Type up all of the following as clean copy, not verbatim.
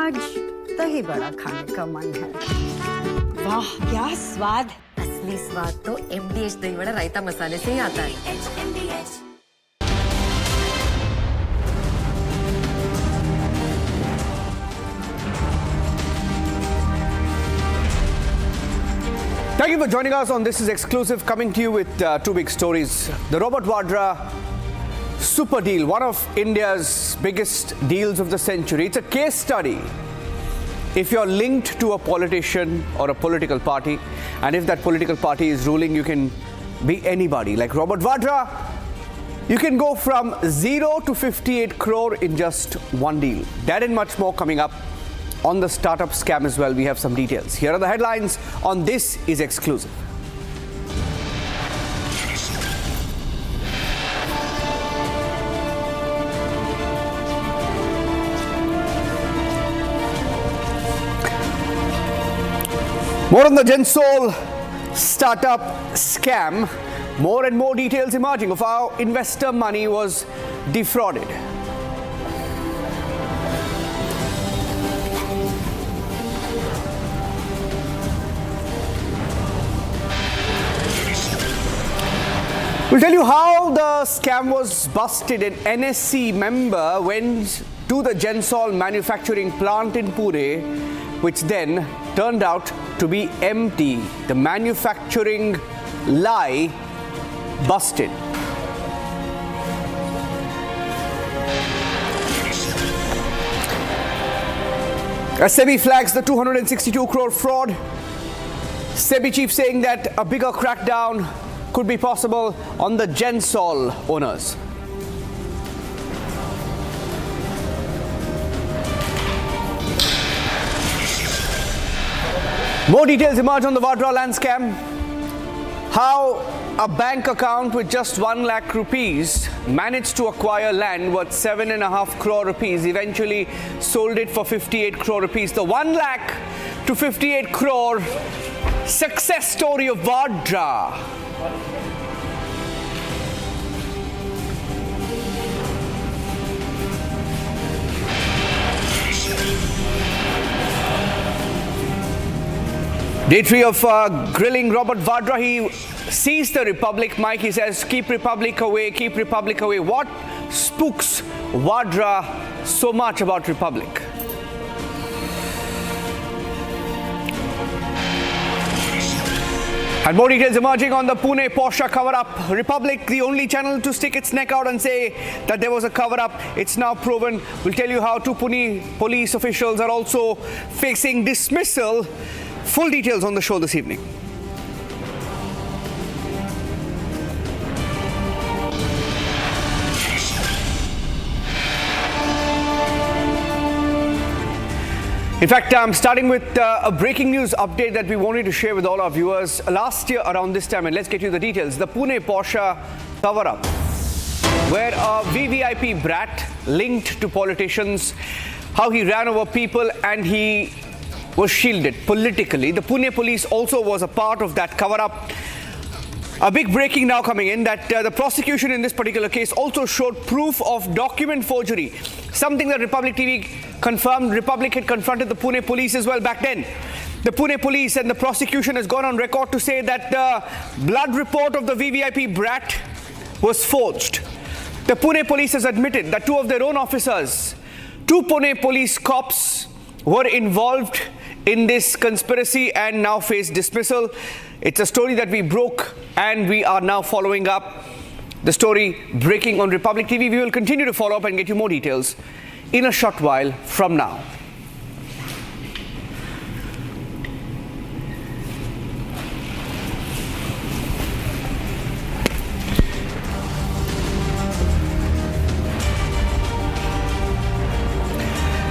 आज दही बड़ा खाने का मन है। वाह क्या स्वाद! असली स्वाद तो MDH दही बड़ा रायता मसाले से ही आता है। Thank you for joining us on This is Exclusive, coming to you with two big stories. The Robert Vadra super deal, one of India's biggest deals of the century. It's a case study. If you're linked to a politician or a political party, and if that political party is ruling, you can be anybody. Like Robert Vadra, you can go from 0 to 58 crore in just one deal. That and much more coming up. On the startup scam as well, we have some details. Here are the headlines on This is Exclusive. More on the Gensol startup scam. More and more details emerging of how investor money was defrauded. We'll tell you how the scam was busted. An NSC member went to the Gensol manufacturing plant in Pune, which then turned out to be empty. The manufacturing lie busted. As SEBI flags the 262 crore fraud, SEBI chief saying that a bigger crackdown could be possible on the Gensol owners. More details emerge on the Vadra land scam. How a bank account with just 1 lakh rupees managed to acquire land worth 7.5 crore rupees, eventually sold it for 58 crore rupees. The 1 lakh to 58 crore success story of Vadra. Day 3 of grilling Robert Vadra. He sees the Republic mic. He says, keep Republic away, keep Republic away. What spooks Vadra so much about Republic? And more details emerging on the Pune Porsche cover-up. Republic, the only channel to stick its neck out and say that there was a cover-up. It's now proven. We'll tell you how two Pune police officials are also facing dismissal. Full details on the show this evening. In fact, I'm starting with a breaking news update that we wanted to share with all our viewers. Last year around this time, and let's get you the details, the Pune Porsche cover-up, where a VVIP brat linked to politicians, how he ran over people and he was shielded politically. The Pune police also was a part of that cover-up. A big breaking now coming in that the prosecution in this particular case also showed proof of document forgery, something that Republic TV confirmed. Republic had confronted the Pune police as well back then. The Pune police and the prosecution has gone on record to say that the blood report of the VVIP brat was forged. The Pune police has admitted that two of their own officers, two Pune police cops, were involved in this conspiracy and now face dismissal. It's a story that we broke and we are now following up. The story breaking on Republic TV. We will continue to follow up and get you more details in a short while from now.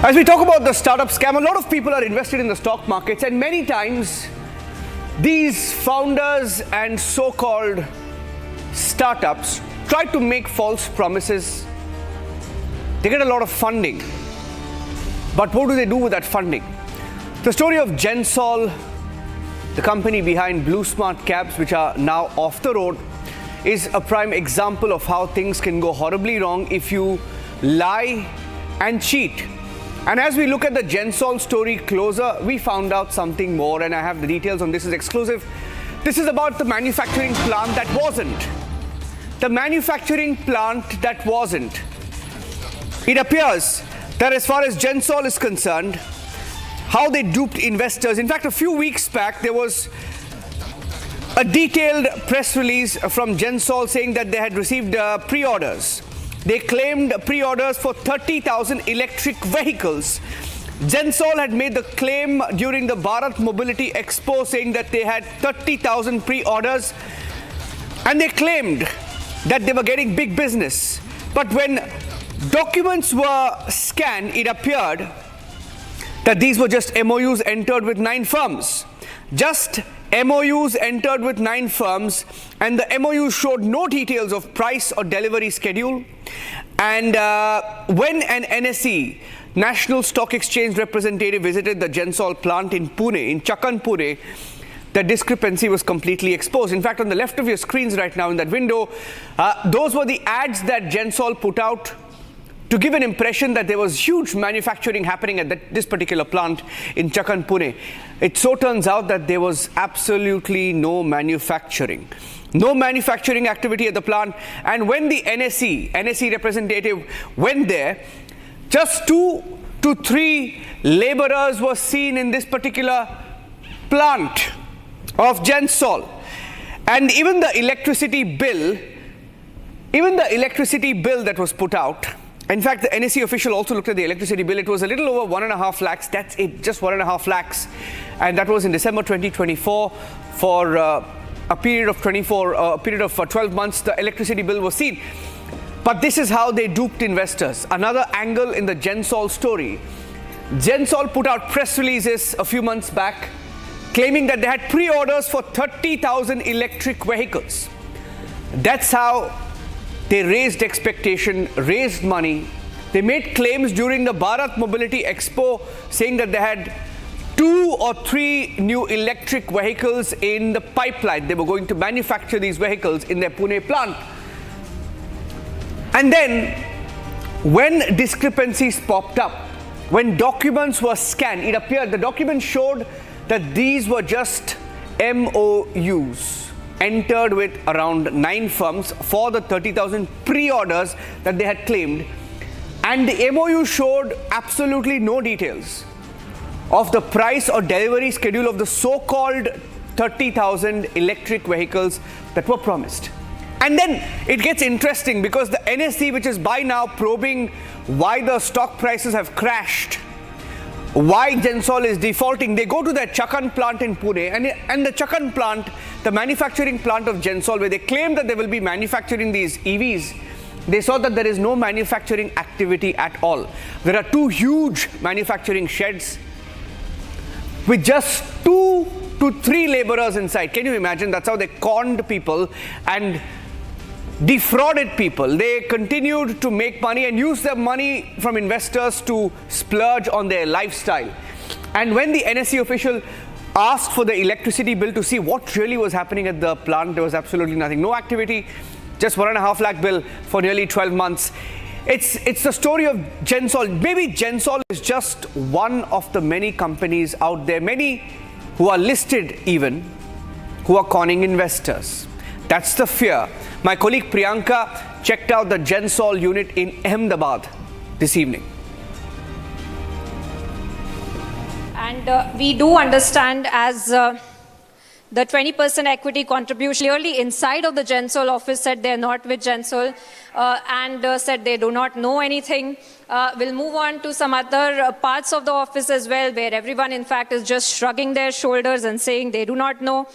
As we talk about the startup scam, a lot of people are invested in the stock markets, and many times these founders and so-called startups try to make false promises. They get a lot of funding. But what do they do with that funding? The story of Gensol, the company behind BluSmart cabs, which are now off the road, is a prime example of how things can go horribly wrong if you lie and cheat And as we look at the Gensol story closer, we found out something more, and I have the details on this is exclusive. This is about the manufacturing plant that wasn't. The manufacturing plant that wasn't. It appears that as far as Gensol is concerned, how they duped investors. In fact, a few weeks back, there was a detailed press release from Gensol saying that they had received pre-orders. They claimed pre-orders for 30,000 electric vehicles. Gensol had made the claim during the Bharat Mobility Expo saying that they had 30,000 pre-orders, and they claimed that they were getting big business. But when documents were scanned, it appeared that these were just MoUs entered with 9 firms. Just MoUs entered with 9 firms, and the MoUs showed no details of price or delivery schedule. And when an NSE, National Stock Exchange representative, visited the Gensol plant in Pune, in Chakan, Pune, the discrepancy was completely exposed. In fact, on the left of your screens right now in that window, those were the ads that Gensol put out to give an impression that there was huge manufacturing happening at this particular plant in Chakan, Pune. It so turns out that there was absolutely no manufacturing. No manufacturing activity at the plant. And when the NSE representative went there, just 2 to 3 laborers were seen in this particular plant of Gensol. And even the electricity bill that was put out, in fact, the NSE official also looked at the electricity bill. It was a little over 1.5 lakhs. That's it, just 1.5 lakhs. And that was in December 2024 for a period of 12 months. The electricity bill was seen. But this is how they duped investors. Another angle in the Gensol story. Gensol put out press releases a few months back claiming that they had pre-orders for 30,000 electric vehicles. That's how they raised expectation, raised money. They made claims during the Bharat Mobility Expo saying that they had 2 or 3 new electric vehicles in the pipeline. They were going to manufacture these vehicles in their Pune plant. And then, when discrepancies popped up, when documents were scanned, it appeared the documents showed that these were just MoUs entered with around 9 firms for the 30,000 pre-orders that they had claimed. And the MoU showed absolutely no details of the price or delivery schedule of the so-called 30,000 electric vehicles that were promised. And then it gets interesting because the NSE, which is by now probing why the stock prices have crashed, why Gensol is defaulting, they go to their Chakan plant in Pune, and the Chakan plant, the manufacturing plant of Gensol, where they claim that they will be manufacturing these EVs, they saw that there is no manufacturing activity at all. There are 2 huge manufacturing sheds with just 2 to 3 laborers inside. Can you imagine? That's how they conned people and defrauded people. They continued to make money and use their money from investors to splurge on their lifestyle. And when the NSE official asked for the electricity bill to see what really was happening at the plant, there was absolutely nothing. No activity, just 1.5 lakh bill for nearly 12 months. It's the story of Gensol. Maybe Gensol is just one of the many companies out there, many who are listed even, who are conning investors. That's the fear. My colleague Priyanka checked out the Gensol unit in Ahmedabad this evening. And we do understand as the 20% equity contribution clearly inside of the Gensol office said they're not with Gensol and said they do not know anything. We'll move on to some other parts of the office as well, where everyone in fact is just shrugging their shoulders and saying they do not know.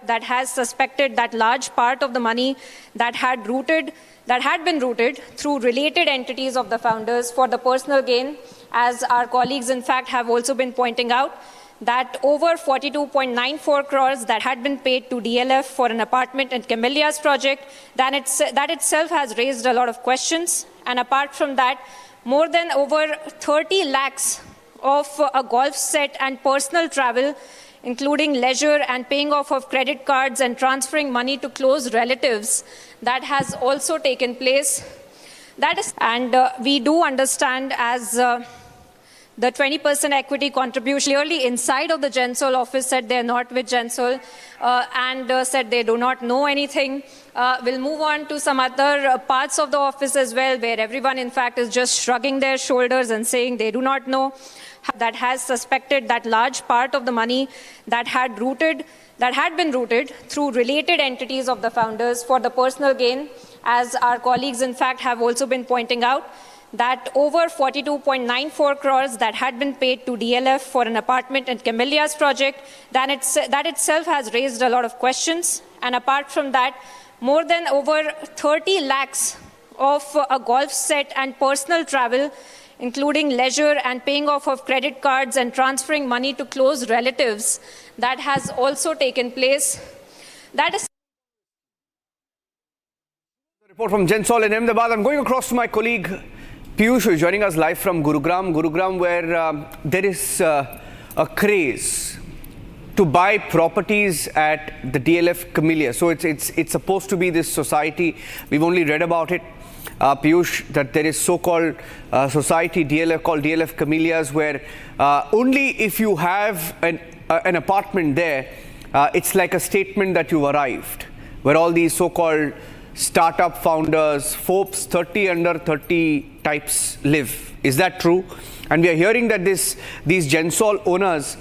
That has suspected that large part of the money that had been routed through related entities of the founders for the personal gain, as our colleagues in fact have also been pointing out, that over 42.94 crores that had been paid to DLF for an apartment in Camellia's project, that itself has raised a lot of questions. And apart from that, more than over 30 lakhs of a golf set and personal travel, including leisure and paying off of credit cards and transferring money to close relatives, that has also taken place. And we do understand as the the 20% equity contribution clearly inside of the Gensol office said they're not with Gensol and said they do not know anything. We'll move on to some other parts of the office as well, where everyone, in fact, is just shrugging their shoulders and saying they do not know. That has suspected that large part of the money that had been routed through related entities of the founders for the personal gain, as our colleagues, in fact, have also been pointing out, that over 42.94 crores that had been paid to DLF for an apartment in Camellia's project, that itself has raised a lot of questions. And apart from that, more than over 30 lakhs of a golf set and personal travel, including leisure and paying off of credit cards and transferring money to close relatives, that has also taken place. That is Report from Gensol in Ahmedabad. I'm going across to my colleague Piyush, who is joining us live from Gurugram, where there is a craze to buy properties at the DLF Camellia. So it's supposed to be this society. We've only read about it, Piyush, that there is so-called society DLF called DLF Camellias, where only if you have an apartment there, it's like a statement that you've arrived, where all these so-called startup founders, Forbes 30 under 30 types live. Is that true? And we are hearing that these Gensol owners,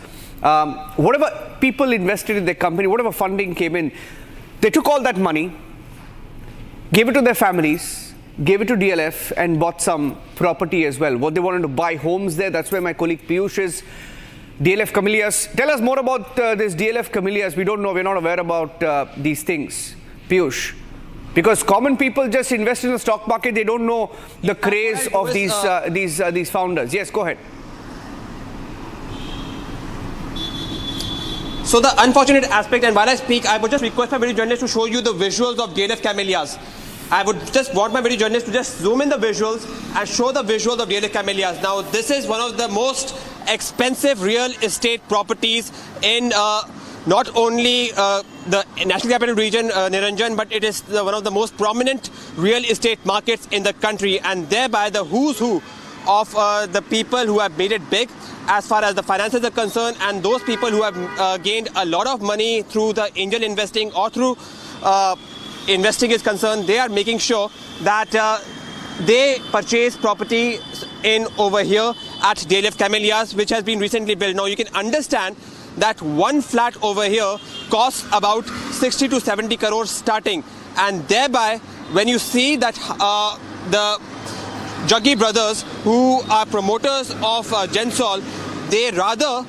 whatever people invested in their company, whatever funding came in, they took all that money, gave it to their families, gave it to DLF, and bought some property as well. What they wanted to buy homes there, that's where my colleague Piyush is. DLF Camellias. Tell us more about this DLF Camellias. We don't know, we're not aware about these things. Piyush. Because common people just invest in the stock market, they don't know the craze of these founders. Yes, go ahead. So the unfortunate aspect, and while I speak, I would just request my video journalist to show you the visuals of DLF Camellias. I would just want my video journalist to just zoom in the visuals and show the visuals of DLF Camellias. Now, this is one of the most expensive real estate properties in not only the National Capital Region, Niranjan, but it is one of the most prominent real estate markets in the country, and thereby the who's who of the people who have made it big as far as the finances are concerned, and those people who have gained a lot of money through the angel investing or through investing is concerned. They are making sure that they purchase property in over here at DLF Camellias, which has been recently built. Now you can understand that one flat over here costs about 60 to 70 crores starting, and thereby when you see that the Jaggi brothers, who are promoters of Gensol, they rather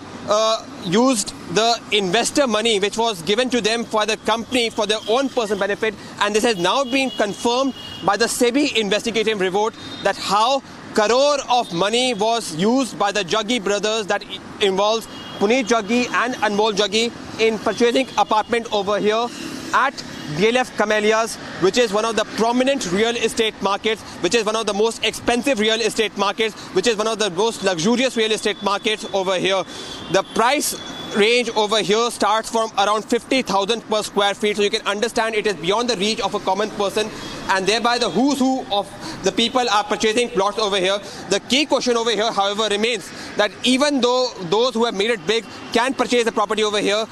used the investor money which was given to them for the company for their own personal benefit, and this has now been confirmed by the SEBI investigative report that how crore of money was used by the Jaggi brothers, that involves Puneet Jaggi and Anmol Jaggi, in purchasing apartment over here at DLF Camellias, which is one of the prominent real estate markets, which is one of the most expensive real estate markets, which is one of the most luxurious real estate markets over here. The price range over here starts from around 50,000 per square feet, so you can understand it is beyond the reach of a common person, and thereby the who's who of the people are purchasing plots over here. The key question over here, however, remains that even though those who have made it big can purchase the property over here,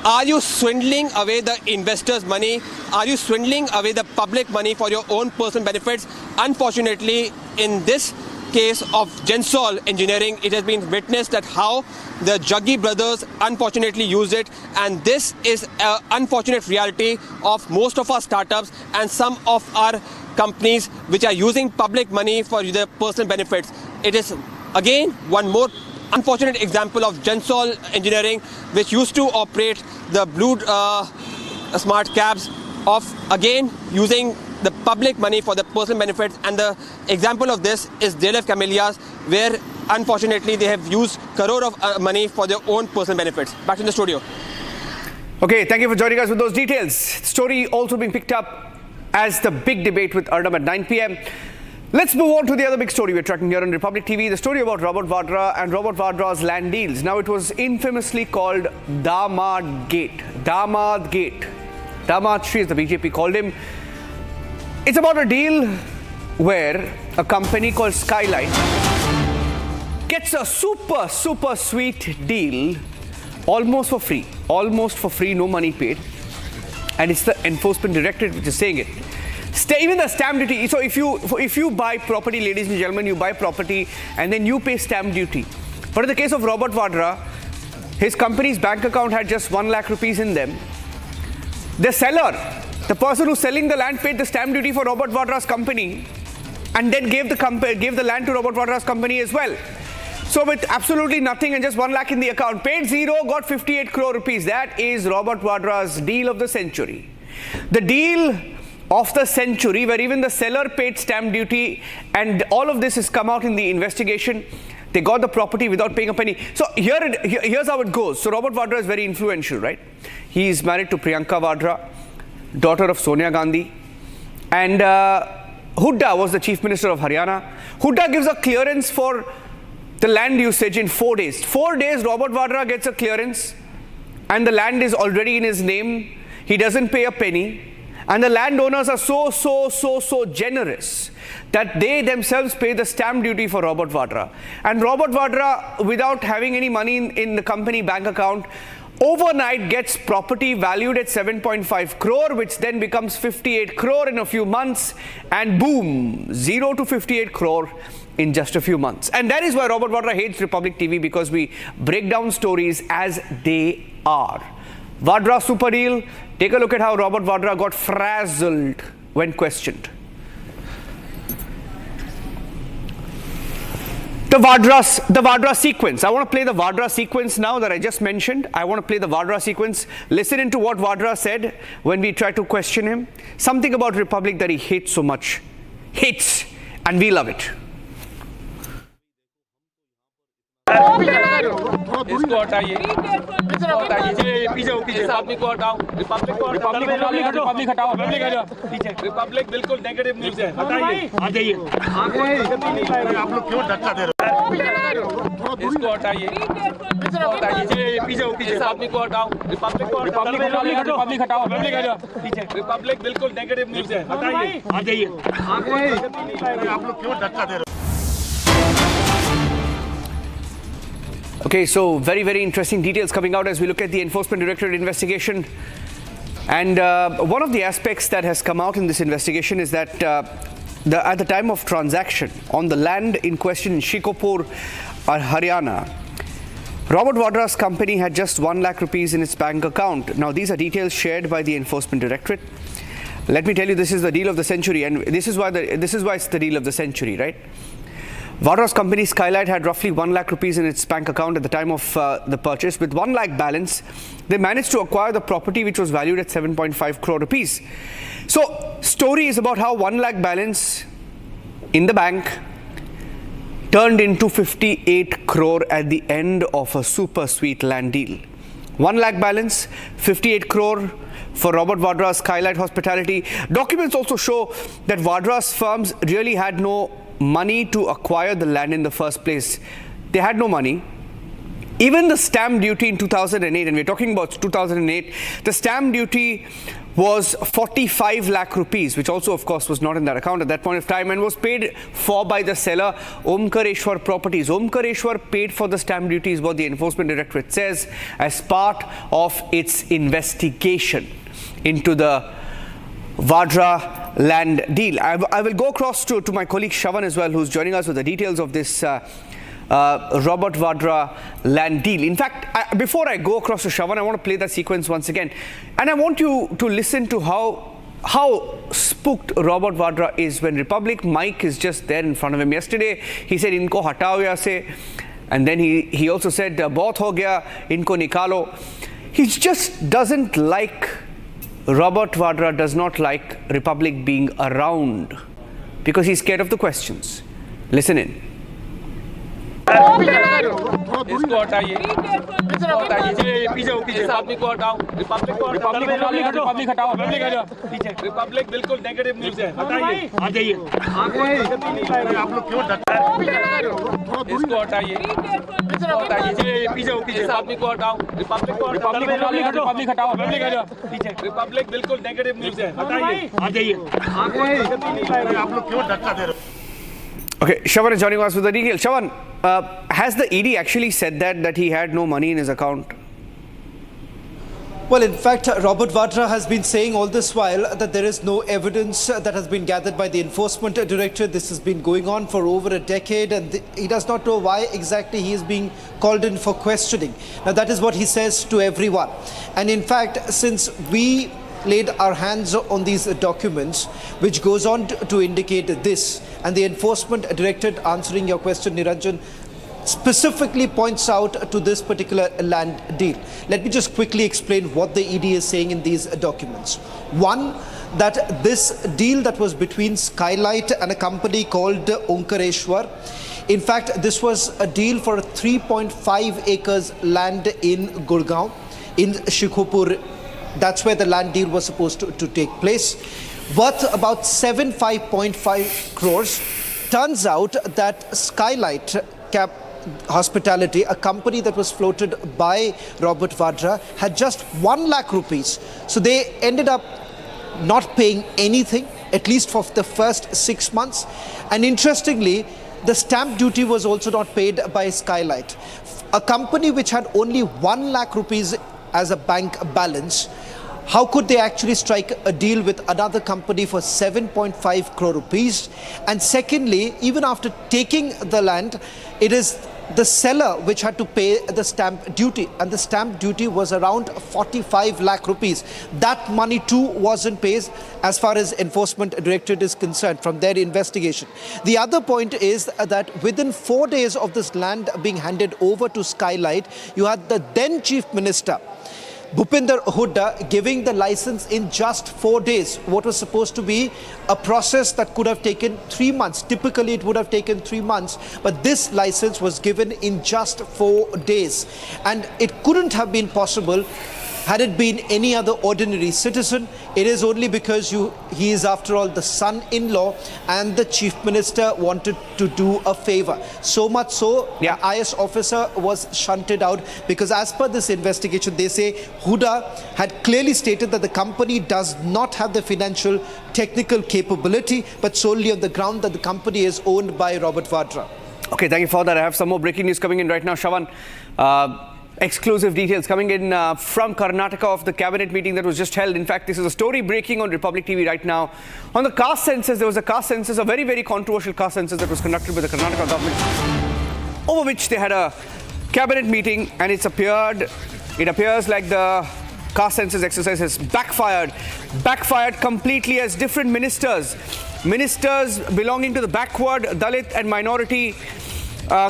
are you swindling away the investors' money? Are you swindling away the public money for your own personal benefits? Unfortunately, in this case of Gensol Engineering, it has been witnessed that how the Jaggi brothers unfortunately used it, and this is an unfortunate reality of most of our startups and some of our companies which are using public money for their personal benefits. It is again one more unfortunate example of Gensol Engineering, which used to operate the BluSmart cabs, of again using the public money for the personal benefits. And the example of this is DLF Camellias, where unfortunately they have used crore of money for their own personal benefits. Back in the studio. Okay, thank you for joining us with those details. Story also being picked up as the big debate with Arnab at 9 p.m. Let's move on to the other big story we're tracking here on Republic TV, the story about Robert Vadra and Robert Vadra's land deals. Now, it was infamously called Damad Gate. Damad Gate. Damad Shri, as the BJP called him. It's about a deal where a company called Skyline gets a super sweet deal almost for free, no money paid. And it's the Enforcement Directorate which is saying it. Even the stamp duty. So if you buy property, ladies and gentlemen, you buy property and then you pay stamp duty. But in the case of Robert Vadra, his company's bank account had just 1 lakh rupees in them. The seller, the person who's selling the land, paid the stamp duty for Robert Vadra's company and then gave the land to Robert Vadra's company as well. So with absolutely nothing and just 1 lakh in the account, paid zero, got 58 crore rupees. That is Robert Vadra's deal of the century. The deal of the century, where even the seller paid stamp duty, and all of this has come out in the investigation. They got the property without paying a penny. So here's how it goes. So Robert Vadra is very influential, right? He is married to Priyanka Vadra, daughter of Sonia Gandhi. And Hooda was the Chief Minister of Haryana. Hooda gives a clearance for the land usage in 4 days. 4 days, Robert Vadra gets a clearance and the land is already in his name. He doesn't pay a penny. And the landowners are so generous that they themselves pay the stamp duty for Robert Vadra. And Robert Vadra, without having any money in the company bank account, overnight gets property valued at 7.5 crore, which then becomes 58 crore in a few months. And boom, 0 to 58 crore in just a few months. And that is why Robert Vadra hates Republic TV, because we break down stories as they are. Vadra super deal. Take a look at how Robert Vadra got frazzled when questioned. The Vadra sequence. I want to play the Vadra sequence now that I just mentioned. I want to play the Vadra sequence. Listen into what Vadra said when we tried to question him. Something about Republic that he hates so much. Hates. And we love it. इसको हटाइए पीछे इस आदमी को हटाओ Republic हटाओ पीछे Republic बिल्कुल नेगेटिव न्यूज़ है हटाइए आ जाइए आप लोग क्यों धक्का दे रहे हो इसको हटाइए पीछे इस आदमी को हटाओ रिपब्लिक हटाओ पीछे रिपब्लिक बिल्कुल नेगेटिव न्यूज़ है हटाइए आ जाइए आप लोग क्यों धक्का दे रहे हो. Okay, so very interesting details coming out as we look at the Enforcement Directorate investigation. And one of the aspects that has come out in this investigation is that at the time of transaction on the land in question in Shikhopur, Haryana, Robert Vadra's company had just 1 lakh rupees in its bank account. Now, these are details shared by the Enforcement Directorate. Let me tell you, this is the deal of the century, and this is why it's the deal of the century, right? Vadra's company Skylight had roughly 1 lakh rupees in its bank account at the time of the purchase. With 1 lakh balance, they managed to acquire the property, which was valued at 7.5 crore rupees. So, story is about how 1 lakh balance in the bank turned into 58 crore at the end of a super sweet land deal. 1 lakh balance, 58 crore for Robert Vadra's Skylight Hospitality. Documents also show that Vadra's firms really had no money to acquire the land in the first place. They had no money. Even the stamp duty in 2008, and we're talking about 2008, the stamp duty was 45 lakh rupees, which also, of course, was not in that account at that point of time and was paid for by the seller, Omkareshwar Properties. Omkareshwar paid for the stamp duty, is what the Enforcement Directorate says, as part of its investigation into the Vadra land deal. I will go across to my colleague Shravan as well, who's joining us with the details of this Robert Vadra land deal. In fact, before I go across to Shravan, I want to play that sequence once again. And I want you to listen to how spooked Robert Vadra is when Republic Mike is just there in front of him. Yesterday, he said, "Inko hatao yahan se." And then he also said, "Bahut ho gaya, inko nikalo." He just doesn't like, Robert Vadra does not like Republic being around because he's scared of the questions. Listen in. इसको हटाइए पीछे इस आदमी को हटाओ Republic हटाओ पीछे Republic बिल्कुल नेगेटिव न्यूज़ है हटाइए आ जाइए आप लोग क्यों धक्का इसको हटाइए पीछे इस आदमी को हटाओ रिपब्लिक हटाओ पीछे रिपब्लिक बिल्कुल नेगेटिव न्यूज़ है हटाइए आ जाइए आप लोग क्यों धक्का दे रहे हो. Okay, Shravan is joining us with the details. Shravan, has the ED actually said that he had no money in his account? Well, in fact, Robert Vadra has been saying all this while that there is no evidence that has been gathered by the Enforcement Directorate. This has been going on for over a decade, and he does not know why exactly he is being called in for questioning. Now, that is what he says to everyone. And in fact, since we laid our hands on these documents, which goes on to indicate this, and the Enforcement Directorate, answering your question, Niranjan, specifically points out to this particular land deal. Let me just quickly explain what the ED is saying in these documents. One, that this deal that was between Skylight and a company called Omkareshwar, in fact, this was a deal for 3.5 acres land in Gurgaon, in Shikhopur. That's where the land deal was supposed to take place, worth about 5.5 crores. Turns out that Skylight Hospitality, a company that was floated by Robert Vadra, had just 1 lakh rupees. So they ended up not paying anything, at least for the first 6 months. And interestingly, the stamp duty was also not paid by Skylight. A company which had only 1 lakh rupees as a bank balance, how could they actually strike a deal with another company for 7.5 crore rupees? And secondly, even after taking the land, it is the seller which had to pay the stamp duty, and the stamp duty was around 45 lakh rupees. That money too wasn't paid as far as Enforcement Directorate is concerned from their investigation. The other point is that within 4 days of this land being handed over to Skylight, you had the then Chief Minister Bhupinder Hooda giving the license in just 4 days. What was supposed to be a process that could have taken 3 months. Typically, it would have taken 3 months, but this license was given in just 4 days. And it couldn't have been possible had it been any other ordinary citizen. It is only because he is, after all, the son-in-law, and the Chief Minister wanted to do a favor. So much so, an IS officer was shunted out because, as per this investigation, they say Hooda had clearly stated that the company does not have the financial technical capability, but solely on the ground that the company is owned by Robert Vadra. Okay, thank you for that. I have some more breaking news coming in right now. Shravan, exclusive details coming in from Karnataka of the cabinet meeting that was just held. In fact, this is a story breaking on Republic TV right now. On the caste census, there was a caste census, a very, very controversial caste census that was conducted by the Karnataka government, over which they had a cabinet meeting, and it appears like the caste census exercise has backfired completely, as different ministers belonging to the backward, Dalit and minority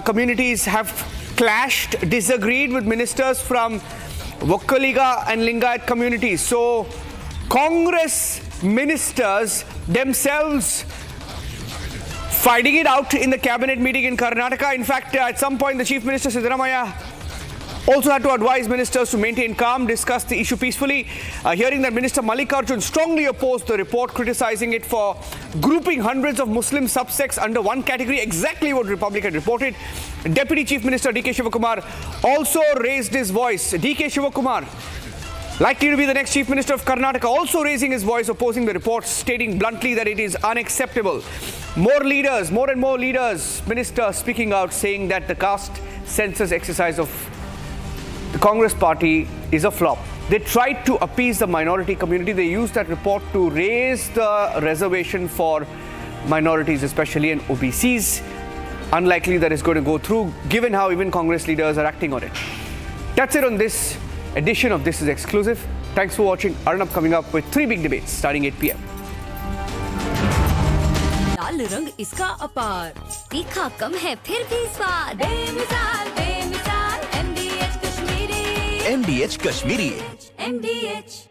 communities have clashed, disagreed with ministers from Vokkaliga and Lingayat communities. So Congress ministers themselves fighting it out in the cabinet meeting in Karnataka. In fact, at some point, the Chief Minister Siddaramaiah also had to advise ministers to maintain calm, discuss the issue peacefully. Hearing that Minister Mallikarjun strongly opposed the report, criticizing it for grouping hundreds of Muslim subsects under one category, exactly what Republic had reported. Deputy Chief Minister D.K. Shivakumar also raised his voice. D.K. Shivakumar, likely to be the next Chief Minister of Karnataka, also raising his voice, opposing the report, stating bluntly that it is unacceptable. More and more leaders, ministers speaking out, saying that the caste census exercise of the Congress party is a flop. They tried to appease the minority community. They used that report to raise the reservation for minorities, especially and OBCs. Unlikely that is going to go through, given how even Congress leaders are acting on it. That's it on this edition of This Is Exclusive. Thanks for watching. Arnab coming up with 3 big debates starting 8 p.m. लाल रंग इसका अपार, तीखा कम है फिर भी स्वाद, बेमिसाल बेमिसाल MDH Kashmiri, MDH Kashmiri. MDH